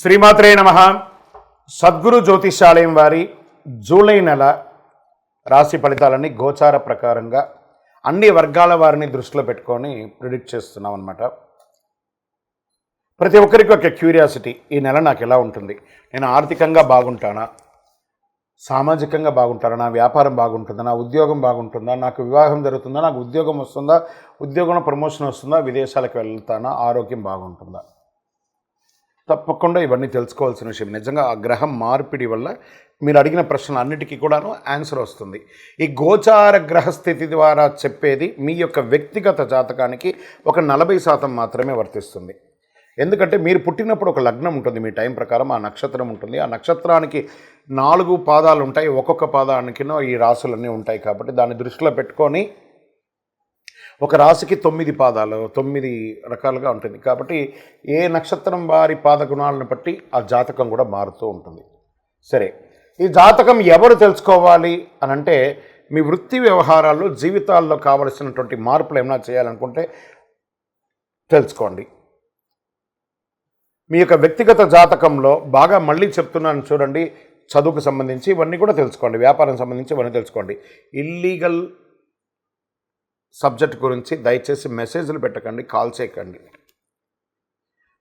శ్రీమాత్రే నమః. సద్గురు జ్యోతిషాలయం వారి జూలై నెల రాశి ఫలితాలన్నీ గోచార ప్రకారంగా అన్ని వర్గాల వారిని దృష్టిలో పెట్టుకొని ప్రిడిక్ట్ చేస్తున్నాం అన్నమాట. ప్రతి ఒక్కరికి ఒక క్యూరియాసిటీ, ఈ నెల నాకు ఎలా ఉంటుంది, నేను ఆర్థికంగా బాగుంటానా, సామాజికంగా బాగుంటానా, నా వ్యాపారం బాగుంటుందా, నా ఉద్యోగం బాగుంటుందా, నాకు వివాహం జరుగుతుందా, నాకు ఉద్యోగం వస్తుందా, ఉద్యోగంలో ప్రమోషన్ వస్తుందా, విదేశాలకు వెళ్తానా, ఆరోగ్యం బాగుంటుందా. తప్పకుండా ఇవన్నీ తెలుసుకోవాల్సిన విషయం. నిజంగా ఆ గ్రహం మార్పిడి వల్ల మీరు అడిగిన ప్రశ్నలు అన్నిటికీ కూడాను ఆన్సర్ వస్తుంది. ఈ గోచార గ్రహస్థితి ద్వారా చెప్పేది మీ యొక్క వ్యక్తిగత జాతకానికి ఒక 40% మాత్రమే వర్తిస్తుంది. ఎందుకంటే మీరు పుట్టినప్పుడు ఒక లగ్నం ఉంటుంది, మీ టైం ప్రకారం ఆ నక్షత్రం ఉంటుంది. ఆ నక్షత్రానికి 4 పాదాలు ఉంటాయి, ఒక్కొక్క పాదానికినో ఈ రాసులన్నీ ఉంటాయి. కాబట్టి దాన్ని దృష్టిలో పెట్టుకొని ఒక రాశికి 9 పాదాలు, 9 రకాలుగా ఉంటుంది. కాబట్టి ఏ నక్షత్రం వారి పాదగుణాలను బట్టి ఆ జాతకం కూడా మారుతూ ఉంటుంది. సరే, ఈ జాతకం ఎవరు తెలుసుకోవాలి అని అంటే, మీ వృత్తి వ్యవహారాల్లో జీవితాల్లో కావలసినటువంటి మార్పులు ఏమైనా చేయాలనుకుంటే తెలుసుకోండి. మీ యొక్క వ్యక్తిగత జాతకంలో బాగా మళ్ళీ చెప్తున్నాను చూడండి, చదువుకు సంబంధించి ఇవన్నీ కూడా తెలుసుకోండి, వ్యాపారం సంబంధించి ఇవన్నీ తెలుసుకోండి. ఇల్లీగల్ సబ్జెక్ట్ గురించి దయచేసి మెసేజ్లు పెట్టకండి, కాల్ చేయకండి.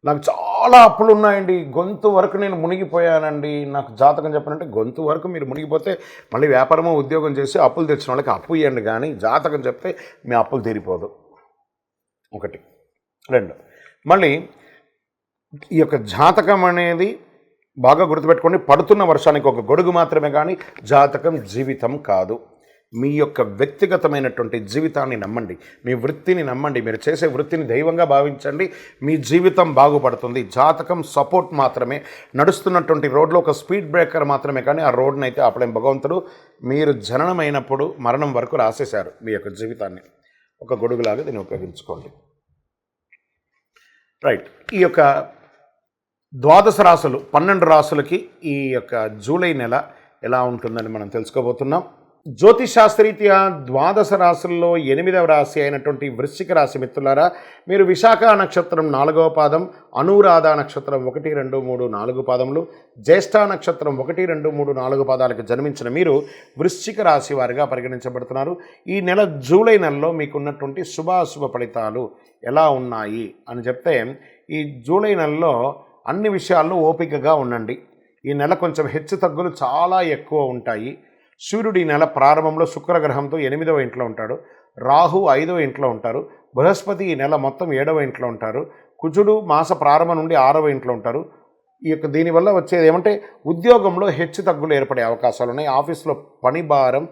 నాకు చాలా అప్పులు ఉన్నాయండి, గొంతు వరకు నేను మునిగిపోయానండి, నాకు జాతకం చెప్పనంటే గొంతు వరకు మీరు మునిగిపోతే మళ్ళీ వ్యాపారమో ఉద్యోగం చేసి అప్పులు తెచ్చిన వాళ్ళకి అప్పు ఇవ్వండి, కానీ జాతకం చెప్తే మీ అప్పులు తీరిపోదు. 1, 2 మళ్ళీ ఈ యొక్క జాతకం అనేది బాగా గుర్తుపెట్టుకోండి. పడుతున్న వర్షానికి ఒక గొడుగు మాత్రమే, కానీ జాతకం జీవితం కాదు. మీ యొక్క వ్యక్తిగతమైనటువంటి జీవితాన్ని నమ్మండి, మీ వృత్తిని నమ్మండి, మీరు చేసే వృత్తిని దైవంగా భావించండి, మీ జీవితం బాగుపడుతుంది. జాతకం సపోర్ట్ మాత్రమే, నడుస్తున్నటువంటి రోడ్లో ఒక స్పీడ్ బ్రేకర్ మాత్రమే, కానీ ఆ రోడ్ని అయితే ఆపలేం. భగవంతుడు మీరు జననమైనప్పుడు మరణం వరకు రాసేశారు మీ యొక్క జీవితాన్ని, ఒక గొడుగులాగా దీన్ని ఉపయోగించుకోండి. రైట్, ఈ యొక్క 12 రాసులు 12 రాసులకి ఈ యొక్క జూలై నెల ఎలా ఉంటుందని మనం తెలుసుకోబోతున్నాం. జ్యోతిషాస్త్రరీత్యా 12 రాశుల్లో 8వ రాశి అయినటువంటి వృశ్చిక రాశి మిత్రులారా, మీరు విశాఖ నక్షత్రం 4వ పాదం, అనురాధ నక్షత్రం 1, 2, 3, 4 పాదములు, జ్యేష్ఠ నక్షత్రం 1, 2, 3, 4 పాదాలకు జన్మించిన మీరు వృశ్చిక రాశి వారిగా పరిగణించబడుతున్నారు. ఈ నెల జూలై నెలలో మీకున్నటువంటి శుభాశుభ ఫలితాలు ఎలా ఉన్నాయి అని చెప్తే, ఈ జూలై నెలలో అన్ని విషయాల్లో ఓపికగా ఉండండి. ఈ నెల కొంచెం హెచ్చు తగ్గులు చాలా ఎక్కువ ఉంటాయి. సూర్యుడు ఈ నెల ప్రారంభంలో శుక్రగ్రహంతో 8వ ఇంట్లో ఉంటాడు, రాహు 5వ ఇంట్లో ఉంటారు, బృహస్పతి ఈ నెల మొత్తం 7వ ఇంట్లో ఉంటారు, కుజుడు మాస ప్రారంభం నుండి 6వ ఇంట్లో ఉంటారు. ఈ యొక్క దీనివల్ల వచ్చేది ఏమంటే, ఉద్యోగంలో హెచ్చు తగ్గులు ఏర్పడే అవకాశాలు ఉన్నాయి. ఆఫీస్లో పని భారం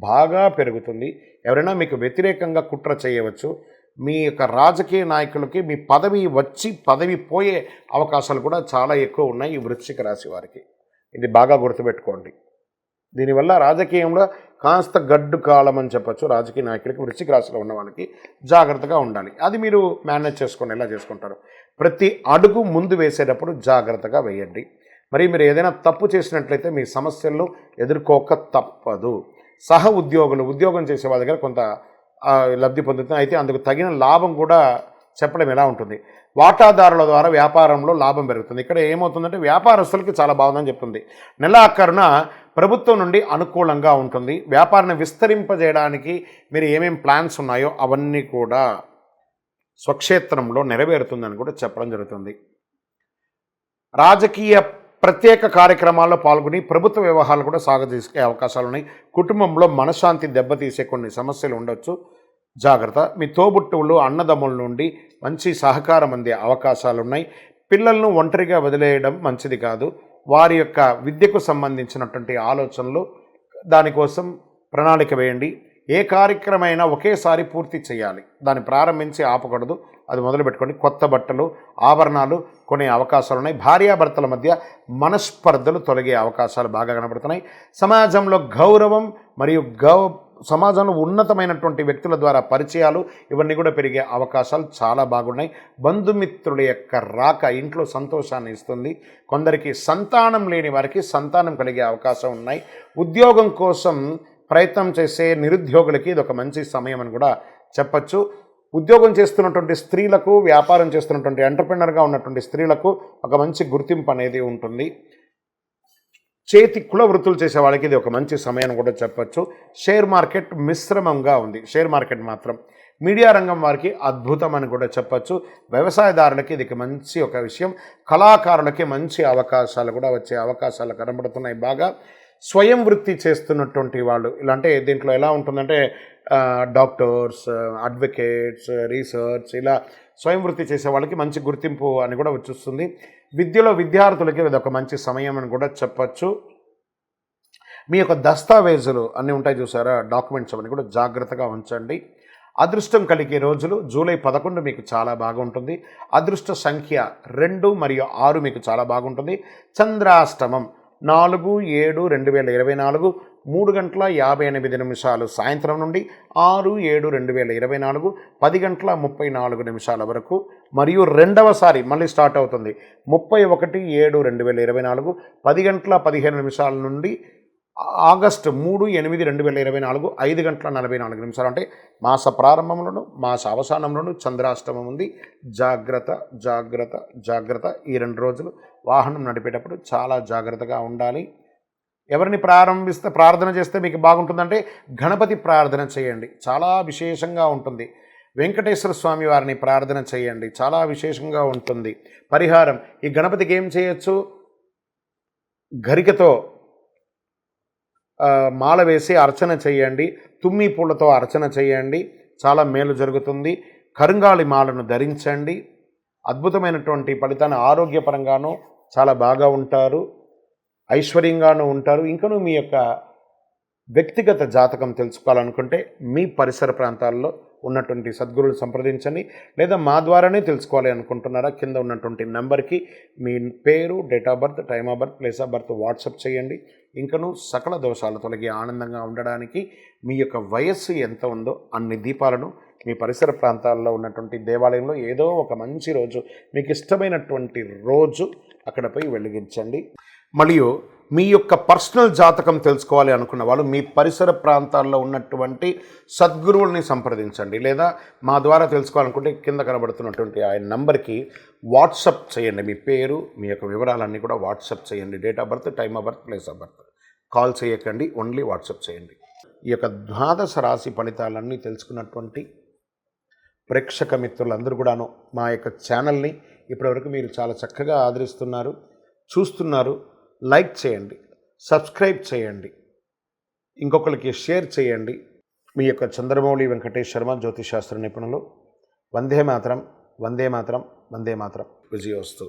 బాగా పెరుగుతుంది. ఎవరైనా మీకు వ్యతిరేకంగా కుట్ర చేయవచ్చు. మీ యొక్క రాజకీయ నాయకులకి మీ పదవి వచ్చి పదవి పోయే అవకాశాలు కూడా చాలా ఎక్కువ ఉన్నాయి ఈ వృశ్చిక రాశి వారికి. ఇది బాగా గుర్తుపెట్టుకోండి. దీనివల్ల రాజకీయంలో కాస్త గడ్డు కాలం అని చెప్పచ్చు. రాజకీయ నాయకులకి వృశ్చిక రాశిలో ఉన్న వాళ్ళకి జాగ్రత్తగా ఉండాలి. అది మీరు మేనేజ్ చేసుకోండి, ఎలా చేసుకుంటారు. ప్రతి అడుగు ముందు వేసేటప్పుడు జాగ్రత్తగా వేయండి. మరి మీరు ఏదైనా తప్పు చేసినట్లయితే మీ సమస్యలను ఎదుర్కోక తప్పదు. ఉద్యోగం చేసే వాళ్ళ దగ్గర కొంత లబ్ధి పొందుతుంది. అయితే అందుకు తగిన లాభం కూడా చెప్పడం ఎలా ఉంటుంది. వాటాదారుల ద్వారా వ్యాపారంలో లాభం పెరుగుతుంది. ఇక్కడ ఏమవుతుందంటే, వ్యాపారస్తులకి చాలా బాగుందని చెప్తుంది. నెలాఖరున ప్రభుత్వం నుండి అనుకూలంగా ఉంటుంది. వ్యాపారాన్ని విస్తరింపజేయడానికి మీరు ఏమేమి ప్లాన్స్ ఉన్నాయో అవన్నీ కూడా స్వక్షేత్రంలో నెరవేరుతుందని కూడా చెప్పడం జరుగుతుంది. రాజకీయ ప్రత్యేక కార్యక్రమాల్లో పాల్గొని ప్రభుత్వ వ్యవహారాలు కూడా సాగదీసే అవకాశాలు ఉన్నాయి. కుటుంబంలో మనశ్శాంతి దెబ్బతీసే కొన్ని సమస్యలు ఉండొచ్చు, జాగ్రత్త. మీ తోబుట్టువులు అన్నదమ్ముల నుండి మంచి సహకారం అందే అవకాశాలు ఉన్నాయి. పిల్లలను ఒంటరిగా వదిలేయడం మంచిది కాదు. వారి యొక్క విద్యకు సంబంధించినటువంటి ఆలోచనలు, దానికోసం ప్రణాళిక వేయండి. ఏ కార్యక్రమైనా ఒకేసారి పూర్తి చేయాలి, దాన్ని ప్రారంభించి ఆపకూడదు. అది మొదలుపెట్టుకోండి. కొత్త బట్టలు, ఆభరణాలు కొనే అవకాశాలు ఉన్నాయి. భార్యాభర్తల మధ్య మనస్పర్ధలు తొలగే అవకాశాలు బాగా కనబడుతున్నాయి. సమాజంలో గౌరవం మరియు సమాజంలో ఉన్నతమైనటువంటి వ్యక్తుల ద్వారా పరిచయాలు ఇవన్నీ కూడా పెరిగే అవకాశాలు చాలా బాగున్నాయి. బంధుమిత్రుల యొక్క రాక ఇంట్లో సంతోషాన్ని ఇస్తుంది. కొందరికి సంతానం లేని వారికి సంతానం కలిగే అవకాశం ఉన్నాయి. ఉద్యోగం కోసం ప్రయత్నం చేసే నిరుద్యోగులకి ఇది ఒక మంచి సమయం అని కూడా చెప్పచ్చు. ఉద్యోగం చేస్తున్నటువంటి స్త్రీలకు, వ్యాపారం చేస్తున్నటువంటి ఎంటర్‌ప్రెన్యూర్‌గా ఉన్నటువంటి స్త్రీలకు ఒక మంచి గుర్తింపు అనేది ఉంటుంది. చేతి కుల వృత్తులు చేసే వాళ్ళకి ఇది ఒక మంచి సమయం అని కూడా చెప్పొచ్చు. షేర్ మార్కెట్ మిశ్రమంగా ఉంది. షేర్ మార్కెట్ మాత్రం. మీడియా రంగం వారికి అద్భుతం అని కూడా చెప్పొచ్చు. వ్యవసాయదారులకి ఇది మంచి ఒక విషయం. కళాకారులకి మంచి అవకాశాలు కూడా వచ్చే అవకాశాలు కనబడుతున్నాయి బాగా. స్వయం వృత్తి చేస్తున్నటువంటి వాళ్ళు ఇలాంటి దీంట్లో ఎలా ఉంటుందంటే డాక్టర్స్, అడ్వకేట్స్, రీసెర్చ్ ఇలా స్వయం వృత్తి చేసే వాళ్ళకి మంచి గుర్తింపు అని కూడా వచ్చేస్తుంది. విద్యలో విద్యార్థులకి ఇది ఒక మంచి సమయం అని కూడా చెప్పచ్చు. మీ యొక్క దస్తావేజులు అన్నీ ఉంటాయి చూసారా, డాక్యుమెంట్స్ అవన్నీ కూడా జాగ్రత్తగా ఉంచండి. అదృష్టం కలిగే రోజులు జూలై 11 మీకు చాలా బాగుంటుంది. అదృష్ట సంఖ్య 2 మరియు 6 మీకు చాలా బాగుంటుంది. చంద్రాష్టమం 4/7/2024 3:58 సాయంత్రం నుండి 6/7/2024 10:34 వరకు, మరియు రెండవసారి మళ్ళీ స్టార్ట్ అవుతుంది 31/7/2024 10:15 నుండి ఆగస్టు 3/8/2024 5:44 అంటే మాస ప్రారంభంలోను మాస అవసానంలోను చంద్రాష్టమం ఉంది. జాగ్రత్త జాగ్రత్త జాగ్రత్త. ఈ 2 రోజులు వాహనం నడిపేటప్పుడు చాలా జాగ్రత్తగా ఉండాలి. ఎవరిని ప్రార్థన చేస్తే మీకు బాగుంటుందంటే గణపతి ప్రార్థన చేయండి, చాలా విశేషంగా ఉంటుంది. వెంకటేశ్వర స్వామి వారిని ప్రార్థన చేయండి, చాలా విశేషంగా ఉంటుంది. పరిహారం, ఈ గణపతికి ఏం చేయొచ్చు, గరికతో మాల వేసి అర్చన చేయండి, తుమ్మి పూలతో అర్చన చేయండి, చాలా మేలు జరుగుతుంది. కరుంగాళి మాలను ధరించండి, అద్భుతమైనటువంటి ఫలితాన్ని, ఆరోగ్యపరంగానూ చాలా బాగా ఉంటారు, ఐశ్వర్యంగానూ ఉంటారు. ఇంకనూ మీ యొక్క వ్యక్తిగత జాతకం తెలుసుకోవాలనుకుంటే మీ పరిసర ప్రాంతాల్లో ఉన్నటువంటి సద్గురువులు సంప్రదించండి, లేదా మా ద్వారానే తెలుసుకోవాలి అనుకుంటున్నారా, కింద ఉన్నటువంటి నెంబర్కి మీ పేరు, date of birth, time of birth, place of birth WhatsApp చేయండి. ఇంకనూ సకల దోషాలు తొలగి ఆనందంగా ఉండడానికి మీ యొక్క వయస్సు ఎంత ఉందో అన్ని దీపాలను మీ పరిసర ప్రాంతాల్లో ఉన్నటువంటి దేవాలయంలో ఏదో ఒక మంచి రోజు, మీకు ఇష్టమైనటువంటి రోజు అక్కడ పోయి వెలిగించండి. మరియు మీ యొక్క పర్సనల్ జాతకం తెలుసుకోవాలి అనుకున్న వాళ్ళు మీ పరిసర ప్రాంతాల్లో ఉన్నటువంటి సద్గురువుల్ని సంప్రదించండి, లేదా మా ద్వారా తెలుసుకోవాలనుకుంటే కింద కనబడుతున్నటువంటి ఆ నంబర్కి వాట్సప్ చేయండి. మీ పేరు, మీ యొక్క వివరాలన్నీ కూడా వాట్సప్ చేయండి. Date of birth, time of birth, place of birth. Call చేయకండి, ఓన్లీ వాట్సప్ చేయండి. ఈ యొక్క ద్వాదశ రాశి ఫలితాలన్నీ తెలుసుకున్నటువంటి ప్రేక్షక మిత్రులందరూ కూడాను మా యొక్క ఛానల్ని ఇప్పటివరకు మీరు చాలా చక్కగా ఆదరిస్తున్నారు, చూస్తున్నారు. లైక్ చేయండి, సబ్స్క్రైబ్ చేయండి, ఇంకొకరికి షేర్ చేయండి. మీ యొక్క చంద్రమౌళి వెంకటేష్ శర్మ, జ్యోతిశాస్త్ర నిపుణులు. వందే మాతరం, వందే మాతరం, వందే మాతరం. విజయోస్తు.